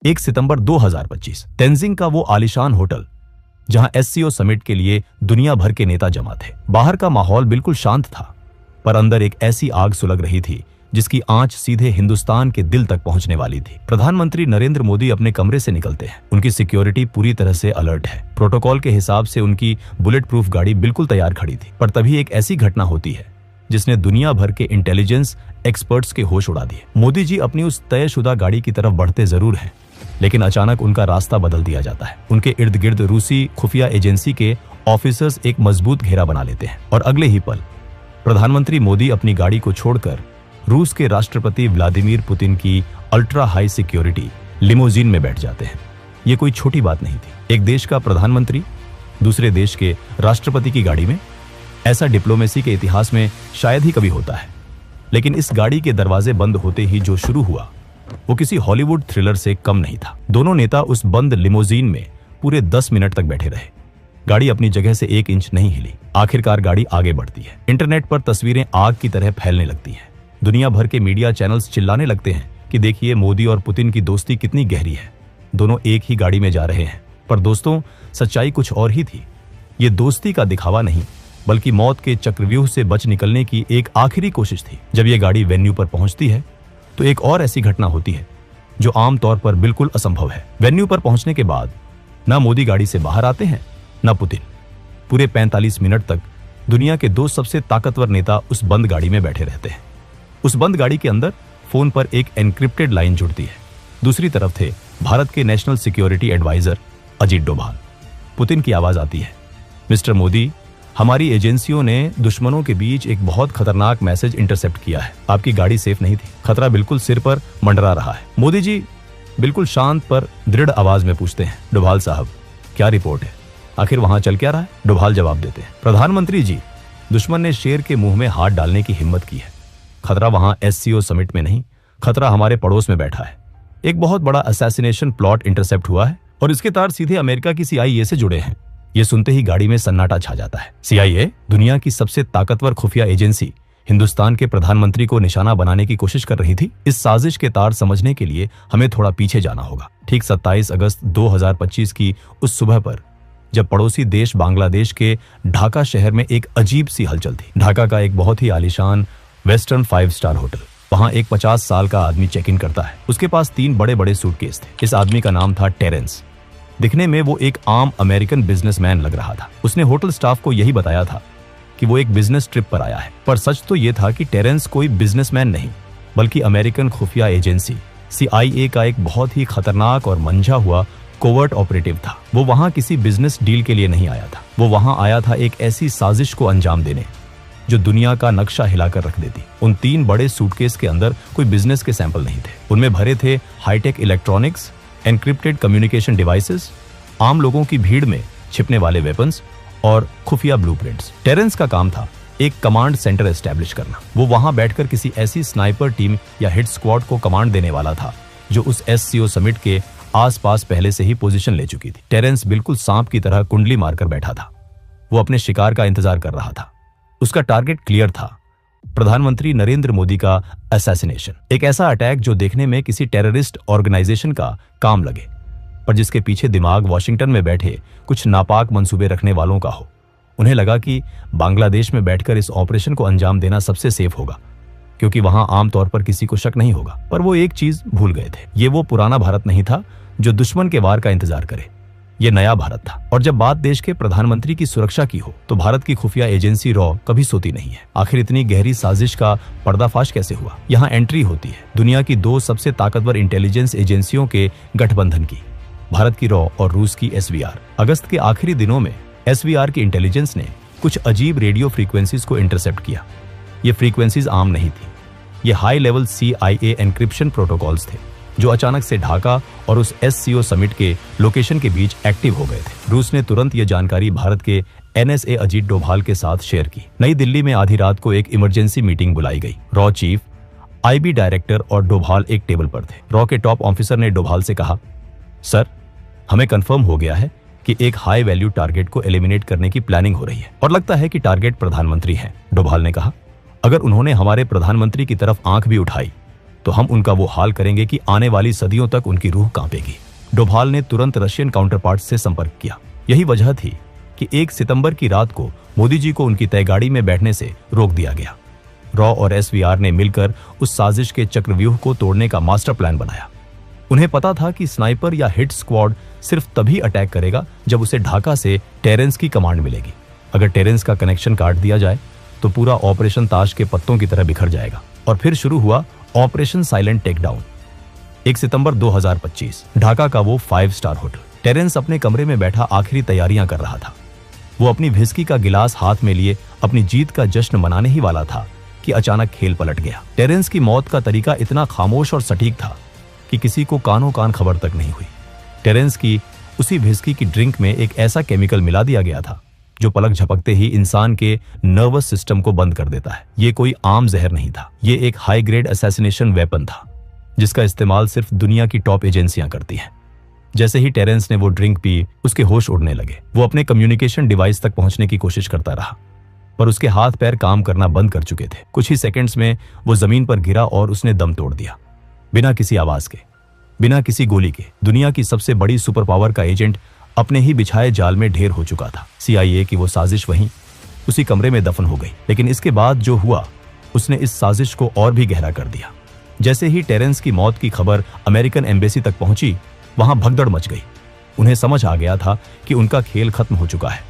1 सितंबर 2025 तेंजिंग का वो आलीशान होटल जहां एससीओ समिट के लिए दुनिया भर के नेता जमा थे। बाहर का माहौल बिल्कुल शांत था, पर अंदर एक ऐसी आग सुलग रही थी जिसकी आंच सीधे हिंदुस्तान के दिल तक पहुंचने वाली थी। प्रधानमंत्री नरेंद्र मोदी अपने कमरे से निकलते हैं। उनकी सिक्योरिटी पूरी तरह से अलर्ट है। प्रोटोकॉल के हिसाब से उनकी बुलेट प्रूफ गाड़ी बिल्कुल तैयार खड़ी थी। पर तभी एक ऐसी घटना होती है जिसने दुनिया भर के इंटेलिजेंस एक्सपर्ट्स के होश उड़ा दिए। मोदी जी अपनी उस तयशुदा गाड़ी की तरफ बढ़ते जरूर हैं, लेकिन अचानक उनका रास्ता बदल दिया जाता है। उनके इर्द गिर्द रूसी खुफिया एजेंसी के ऑफिसर्स एक मजबूत घेरा बना लेते हैं और अगले ही पल प्रधानमंत्री मोदी अपनी गाड़ी को छोड़कर रूस के राष्ट्रपति व्लादिमीर पुतिन की अल्ट्रा हाई सिक्योरिटी लिमोजीन में बैठ जाते हैं। ये कोई छोटी बात नहीं थी। एक देश का प्रधानमंत्री दूसरे देश के राष्ट्रपति की गाड़ी में, ऐसा डिप्लोमेसी के इतिहास में शायद ही कभी होता है। लेकिन इस गाड़ी के दरवाजे बंद होते ही जो शुरू हुआ वो किसी हॉलीवुड थ्रिलर से कम नहीं था। दोनों नेता उस बंद लिमोजीन में पूरे 10 मिनट तक बैठे रहे। गाड़ी अपनी जगह से 1 इंच नहीं हिली। आखिरकार गाड़ी आगे बढ़ती है। इंटरनेट पर तस्वीरें आग की तरह फैलने लगती हैं। दुनिया भर के मीडिया चैनल्स चिल्लाने लगते हैं कि देखिए मोदी और पुतिन की दोस्ती कितनी गहरी है। दोनों एक ही गाड़ी में जा रहे हैं। पर दोस्तों, सच्चाई कुछ और ही थी। ये दोस्ती का दिखावा नहीं, बल्कि मौत के चक्रव्यूह से बच निकलने की एक आखिरी कोशिश थी। जब ये गाड़ी वेन्यू पर पहुंचती है तो एक और ऐसी घटना होती है जो आमतौर पर बिल्कुल असंभव है। वेन्यू पर पहुंचने के बाद ना मोदी गाड़ी से बाहर आते हैं ना पुतिन। पूरे 45 मिनट तक दुनिया के 2 सबसे ताकतवर नेता उस बंद गाड़ी में बैठे रहते हैं। उस बंद गाड़ी के अंदर फोन पर एक एनक्रिप्टेड लाइन जुड़ती है। दूसरी तरफ थे भारत के national security advisor Ajit Doval. Putin की आवाज आती है, मिस्टर मोदी, हमारी एजेंसियों ने दुश्मनों के बीच एक बहुत खतरनाक मैसेज इंटरसेप्ट किया है। आपकी गाड़ी सेफ नहीं थी। खतरा बिल्कुल सिर पर मंडरा रहा है। मोदी जी बिल्कुल शांत पर दृढ़ आवाज में पूछते हैं, डोभाल साहब, क्या रिपोर्ट है? आखिर वहां चल क्या रहा है? डोभाल जवाब देते हैं, प्रधानमंत्री जी, दुश्मन ने शेर के मुंह में हाथ डालने की हिम्मत की है। खतरा वहां एससीओ समिट में नहीं, खतरा हमारे पड़ोस में बैठा है। एक बहुत बड़ा असैसिनेशन प्लॉट इंटरसेप्ट हुआ है और इसके तार सीधे अमेरिका की CIA से जुड़े हैं। ये सुनते ही गाड़ी में सन्नाटा छा जाता है। CIA, दुनिया की सबसे ताकतवर खुफिया एजेंसी, हिंदुस्तान के प्रधानमंत्री को निशाना बनाने की कोशिश कर रही थी। इस साजिश के तार समझने के लिए हमें थोड़ा पीछे जाना होगा। ठीक 27 अगस्त 2025 की उस सुबह पर, जब पड़ोसी देश बांग्लादेश के ढाका शहर में एक अजीब सी हलचल थी। ढाका का एक बहुत ही आलीशान वेस्टर्न 5 स्टार होटल। वहां एक 50 साल का आदमी चेक इन करता है। उसके पास 3 बड़े बड़े सूटकेस थे। इस आदमी का नाम था टेरेंस। दिखने में वो एक आम अमेरिकन बिजनेसमैन लग रहा था। उसने होटल स्टाफ को यही बताया था कि वो एक बिजनेस ट्रिप पर आया है। पर सच तो ये था कि टेरेंस कोई बिजनेसमैन नहीं, बल्कि अमेरिकन खुफिया एजेंसी CIA का एक बहुत ही खतरनाक और मंझा हुआ कोवर्ट ऑपरेटिव था। वो वहां किसी बिजनेस डील के लिए नहीं आया था। वो वहां आया था एक ऐसी साजिश को अंजाम देने जो दुनिया का नक्शा हिलाकर रख देती। उन 3 बड़े सूटकेस के अंदर कोई बिजनेस के सैंपल नहीं थे। उनमें भरे थे high tech electronics, encrypted communication devices, आम लोगों की भीड़ में छिपने वाले वेपन्स और खुफिया ब्लूप्रिंट्स। टेरेंस का काम था एक कमांड सेंटर एस्टैब्लिश करना। वो वहां बैठकर किसी ऐसी स्नाइपर टीम या हिट स्क्वाड को कमांड देने वाला था जो उस एससीओ समिट के आसपास पहले से ही पोजीशन ले चुकी थी। टेरेंस बिल्कुल सांप की तरह कुंडली मारकर बैठा था। वो अपने शिकार का इंतजार कर रहा था। उसका टारगेट क्लियर था, प्रधानमंत्री नरेंद्र मोदी का असैसिनेशन। एक ऐसा अटैक जो देखने में किसी टेररिस्ट ऑर्गेनाइजेशन का काम लगे, पर जिसके पीछे दिमाग वॉशिंगटन में बैठे कुछ नापाक मंसूबे रखने वालों का हो। उन्हें लगा कि बांग्लादेश में बैठकर इस ऑपरेशन को अंजाम देना सबसे सेफ होगा, क्योंकि वहां आमतौर पर किसी को शक नहीं होगा। पर वो एक चीज भूल गए थे, ये वो पुराना भारत नहीं था जो दुश्मन के वार का इंतजार करे। ये नया भारत था। और जब बात देश के प्रधानमंत्री की सुरक्षा की हो तो भारत की खुफिया एजेंसी रॉ कभी सोती नहीं है। आखिर इतनी गहरी साजिश का पर्दाफाश कैसे हुआ? यहाँ एंट्री होती है दुनिया की 2 सबसे ताकतवर इंटेलिजेंस एजेंसियों के गठबंधन की, भारत की रॉ और रूस की SVR। अगस्त के आखिरी दिनों में SVR की इंटेलिजेंस ने कुछ अजीब रेडियो फ्रीक्वेंसीज को इंटरसेप्ट किया। ये फ्रीक्वेंसीज आम नहीं थी। ये high level CIA encryption protocols थे जो अचानक से ढाका और उस SCO समिट के लोकेशन के बीच एक्टिव हो गए थे। रूस ने तुरंत ये जानकारी भारत के NSA अजीत डोभाल के साथ शेयर की। नई दिल्ली में आधी रात को एक इमरजेंसी मीटिंग बुलाई गई। रॉ चीफ, IB डायरेक्टर और डोभाल एक टेबल पर थे। रॉ के टॉप ऑफिसर ने डोभाल से कहा, सर, हमें कंफर्म हो गया है कि एक हाई वैल्यू टारगेट को एलिमिनेट करने की प्लानिंग हो रही है और लगता है कि टारगेट प्रधानमंत्री है। डोभाल ने कहा, अगर उन्होंने हमारे प्रधानमंत्री की तरफ आंख भी उठाई तो हम उनका वो हाल करेंगे कि आने वाली सदियों तक उनकी रूह कांपेगी। डोभाल ने तुरंत रशियन काउंटरपार्ट से संपर्क किया। यही वजह थी कि 1 सितंबर की रात को मोदी जी को उनकी तय गाड़ी में बैठने से रोक दिया गया। रॉ और एसवीआर ने मिलकर उस साजिश के चक्रव्यूह को तोड़ने का मास्टर प्लान बनाया। उन्हें पता था कि स्नाइपर या हिट स्क्वाड सिर्फ तभी अटैक करेगा जब उसे ढाका से टेरेंस की कमांड मिलेगी। अगर टेरेंस का कनेक्शन काट दिया जाए तो पूरा ऑपरेशन ताश के पत्तों की तरह बिखर जाएगा। और फिर शुरू हुआ ऑपरेशन साइलेंट टेकडाउन। 1 सितंबर 2025 ढाका का वो 5 स्टार होटल। टेरेंस अपने कमरे में बैठा आखिरी तैयारियां कर रहा था। वो अपनी व्हिस्की का गिलास हाथ में लिए अपनी जीत का जश्न मनाने ही वाला था कि अचानक खेल पलट गया। टेरेंस की मौत का तरीका इतना खामोश और सटीक था कि किसी को कानों कान खबर तक नहीं हुई। टेरेंस की उसी व्हिस्की की ड्रिंक में एक ऐसा केमिकल मिला दिया गया था जो पलक झपकते ही इंसान के नर्वस सिस्टम को बंद कर देता है। ये कोई आम जहर नहीं था, ये एक हाई ग्रेड असैसिनेशन वेपन था जिसका इस्तेमाल सिर्फ दुनिया की टॉप एजेंसियां करती हैं। जैसे ही टेरेंस ने वो ड्रिंक पी, उसके होश उड़ने लगे। वो अपने कम्युनिकेशन डिवाइस तक पहुंचने की कोशिश करता रहा, पर उसके हाथ पैर काम करना बंद कर चुके थे। कुछ ही सेकंड्स में वो जमीन पर गिरा और उसने दम तोड़ दिया। बिना किसी आवाज के, बिना किसी गोली के, दुनिया की सबसे बड़ी सुपर पावर का एजेंट अपने ही बिछाए जाल में ढेर हो चुका था। CIA की वो साजिश वहीं उसी कमरे में दफन हो गई। लेकिन इसके बाद जो हुआ उसने इस साजिश को और भी गहरा कर दिया। जैसे ही टेरेंस की मौत की खबर अमेरिकन एम्बेसी तक पहुंची, वहां भगदड़ मच गई। उन्हें समझ आ गया था कि उनका खेल खत्म हो चुका है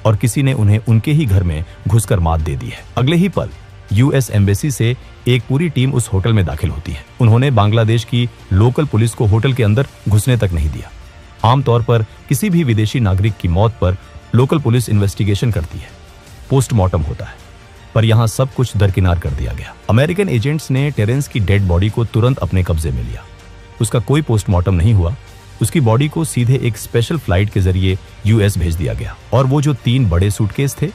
और किसी ने उन्हें उनके ही घर में घुसकर मात दे दी है। अगले ही पल US एम्बेसी से एक पूरी टीम उस होटल में दाखिल होती है। उन्होंने बांग्लादेश की लोकल पुलिस को होटल के अंदर घुसने तक नहीं दिया। आमतौर पर किसी भी विदेशी नागरिक की मौत पर लोकल पुलिस इन्वेस्टिगेशन करती है, पोस्टमार्टम होता है, पर यहां सब कुछ दरकिनार कर दिया गया। अमेरिकन एजेंट्स ने टेरेंस की डेड बॉडी को तुरंत अपने कब्जे में लिया। उसका कोई पोस्टमार्टम नहीं हुआ। उसकी बॉडी को सीधे एक स्पेशल फ्लाइट के जरिए US भेज दिया गया। और वो जो 3 बड़े सूटकेस थे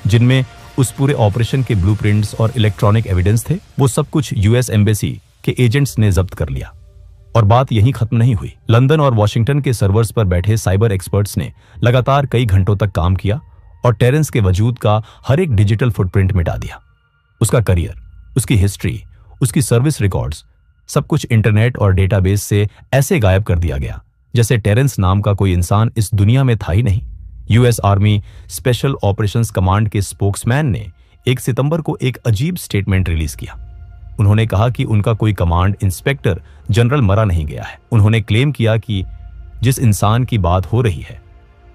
जिनमें उस पूरे ऑपरेशन के ब्लूप्रिंट्स और इलेक्ट्रॉनिक एविडेंस थे, वो सब कुछ US एम्बेसी के एजेंट्स ने जब्त कर लिया। और बात यहीं खत्म नहीं हुई। लंदन और वॉशिंगटन के सर्वर्स पर बैठे साइबर एक्सपर्ट्स ने लगातार कई घंटों तक काम किया और टेरेंस के वजूद का हर एक डिजिटल फुटप्रिंट मिटा दिया। उसका करियर, उसकी हिस्ट्री, उसकी सर्विस रिकॉर्ड्स, सब कुछ इंटरनेट और डेटाबेस से ऐसे गायब कर दिया गया जैसे टेरेंस नाम का कोई इंसान इस दुनिया में था ही नहीं। US army special operations command के स्पोक्समैन ने 1 सितंबर को एक अजीब स्टेटमेंट रिलीज किया। उन्होंने कहा कि उनका कोई कमांड इंस्पेक्टर जनरल मरा नहीं गया है। उन्होंने क्लेम किया कि जिस इंसान की बात हो रही है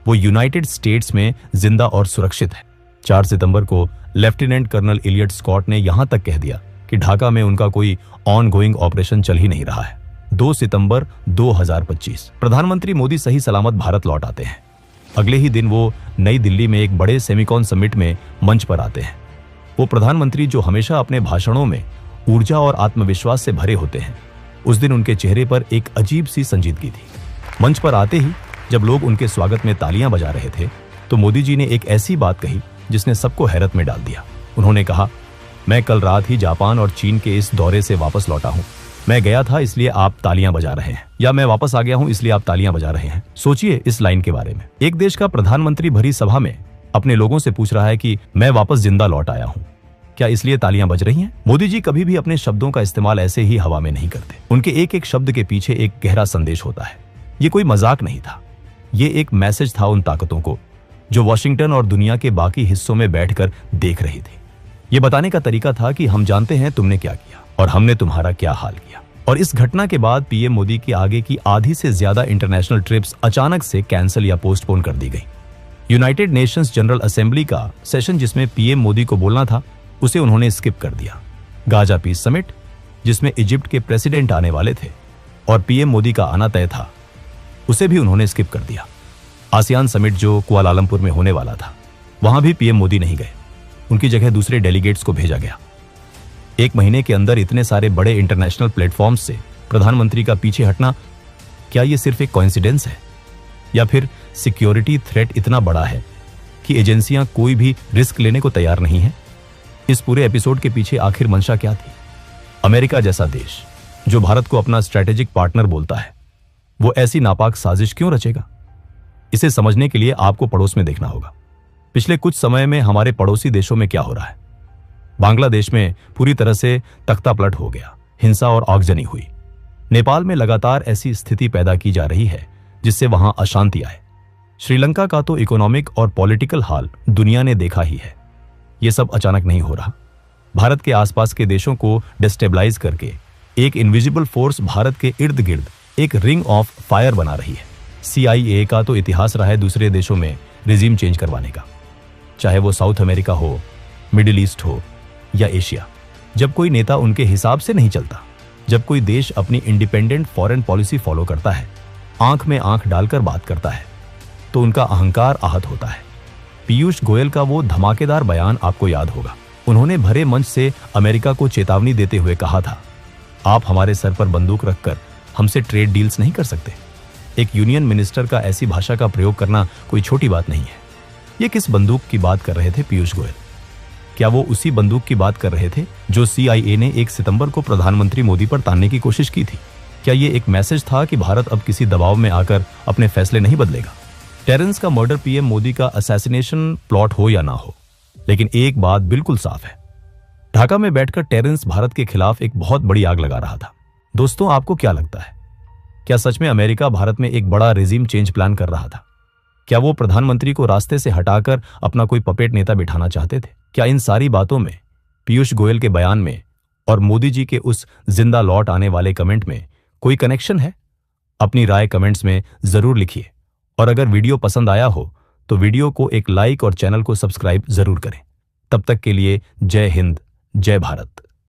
वो यूनाइटेड स्टेट्स में जिंदा और सुरक्षित है। 4 सितंबर को लेफ्टिनेंट कर्नल इलियट स्कॉट ने यहां तक कह दिया कि ढाका में उनका कोई ऑन गोइंग ऑपरेशन चल ही नहीं रहा है। 2 सितंबर 2025 प्रधानमंत्री मोदी सही सलामत भारत लौट आते हैं। अगले ही दिन वो नई दिल्ली में एक बड़े सेमिकॉन समिट में मंच पर आते हैं। वो प्रधानमंत्री जो हमेशा अपने भाषणों में ऊर्जा और आत्मविश्वास से भरे होते हैं, उस दिन उनके चेहरे पर एक अजीब सी संजीदगी थी। मंच पर आते ही जब लोग उनके स्वागत में तालियां बजा रहे थे तो मोदी जी ने एक ऐसी बात कही जिसने सबको हैरत में डाल दिया। उन्होंने कहा, मैं कल रात ही जापान और चीन के इस दौरे से वापस लौटा हूं। मैं गया था इसलिए आप तालियां बजा रहे हैं, या मैं वापस आ गया हूं इसलिए आप तालियां बजा रहे हैं। सोचिए इस लाइन के बारे में। एक देश का प्रधानमंत्री भरी सभा में अपने लोगों से पूछ रहा है कि मैं वापस जिंदा लौट आया हूं, क्या इसलिए तालियां बज रही हैं? मोदी जी कभी भी अपने शब्दों का इस्तेमाल ऐसे ही हवा में नहीं करते। उनके एक एक शब्द के पीछे एक गहरा संदेश होता है। ये कोई मजाक नहीं था, ये एक मैसेज था उन ताकतों को जो वॉशिंगटन और दुनिया के बाकी हिस्सों में बैठकर देख रही थी। ये बताने का तरीका था कि हम जानते हैं तुमने क्या किया और हमने तुम्हारा क्या हाल किया। और इस घटना के बाद पीएम मोदी की आगे की आधी से ज्यादा इंटरनेशनल ट्रिप्स अचानक से कैंसिल या पोस्टपोन कर दी गई। यूनाइटेड नेशंस जनरल असेंबली का सेशन जिसमें पीएम मोदी को बोलना था, उसे उन्होंने स्किप कर दिया। गाजा पीस समिट जिसमें इजिप्ट के प्रेसिडेंट आने वाले थे और पीएम मोदी का आना तय था, उसे भी उन्होंने स्किप कर दिया। आसियान समिट जो कुआलालंपुर में होने वाला था, वहां भी पीएम मोदी नहीं गए। उनकी जगह दूसरे डेलीगेट्स को भेजा गया। 1 महीने के अंदर इतने सारे बड़े इंटरनेशनल प्लेटफॉर्म्स से प्रधानमंत्री का पीछे हटना, क्या ये सिर्फ एक कोइंसिडेंस है या फिर सिक्योरिटी थ्रेट इतना बड़ा है कि एजेंसियां कोई भी रिस्क लेने को तैयार नहीं है? इस पूरे एपिसोड के पीछे आखिर मंशा क्या थी? अमेरिका जैसा देश जो भारत को अपना स्ट्रेटेजिक पार्टनर बोलता है, वो ऐसी नापाक साजिश क्यों रचेगा? इसे समझने के लिए आपको पड़ोस में देखना होगा। पिछले कुछ समय में हमारे पड़ोसी देशों में क्या हो रहा है। बांग्लादेश में पूरी तरह से तख्ता पलट हो गया। हिंसा और आगजनी हुई। नेपाल में लगातार ऐसी स्थिति पैदा की जा रही है जिससे वहां अशांति आए। श्रीलंका का तो इकोनॉमिक और पॉलिटिकल हाल दुनिया ने देखा ही है। यह सब अचानक नहीं हो रहा। भारत के आसपास के देशों को डिस्टेबलाइज करके एक इनविजिबल फोर्स भारत के इर्द गिर्द एक रिंग ऑफ फायर बना रही है। CIA का तो इतिहास रहा है दूसरे देशों में रिजीम चेंज करवाने का, चाहे वो साउथ अमेरिका हो, मिडिल ईस्ट हो या एशिया। जब कोई नेता उनके हिसाब से नहीं चलता, जब कोई देश अपनी इंडिपेंडेंट फॉरेन पॉलिसी फॉलो करता है, आंख में आंख डालकर बात करता है, तो उनका अहंकार आहत होता है। पीयूष गोयल का वो धमाकेदार बयान आपको याद होगा। उन्होंने भरे मंच से अमेरिका को चेतावनी देते हुए कहा था, आप हमारे सर पर बंदूक रखकर हमसे ट्रेड डील्स नहीं कर सकते। एक यूनियन मिनिस्टर का ऐसी भाषा का प्रयोग करना कोई छोटी बात नहीं है। ये किस बंदूक की बात कर रहे थे पीयूष गोयल? क्या वो उसी बंदूक की बात कर रहे थे जो CIA ने 1 सितंबर को प्रधानमंत्री मोदी पर तानने की कोशिश की थी? क्या ये एक मैसेज था कि भारत अब किसी दबाव में आकर अपने फैसले नहीं बदलेगा? टेरेंस का मर्डर PM मोदी का असैसिनेशन प्लॉट हो या ना हो, लेकिन एक बात बिल्कुल साफ है, ढाका में बैठकर टेरेंस भारत के खिलाफ एक बहुत बड़ी आग लगा रहा था। दोस्तों, आपको क्या लगता है? क्या सच में अमेरिका भारत में एक बड़ा रेजिम चेंज प्लान कर रहा था? क्या वो प्रधानमंत्री को रास्ते से हटाकर अपना कोई पपेट नेता बिठाना चाहते थे? क्या इन सारी बातों में, पीयूष गोयल के बयान में और मोदी जी के उस जिंदा लौट आने वाले कमेंट में कोई कनेक्शन है? अपनी राय कमेंट्स में जरूर लिखिए और अगर वीडियो पसंद आया हो तो वीडियो को एक लाइक और चैनल को सब्सक्राइब जरूर करें। तब तक के लिए जय हिंद, जय भारत।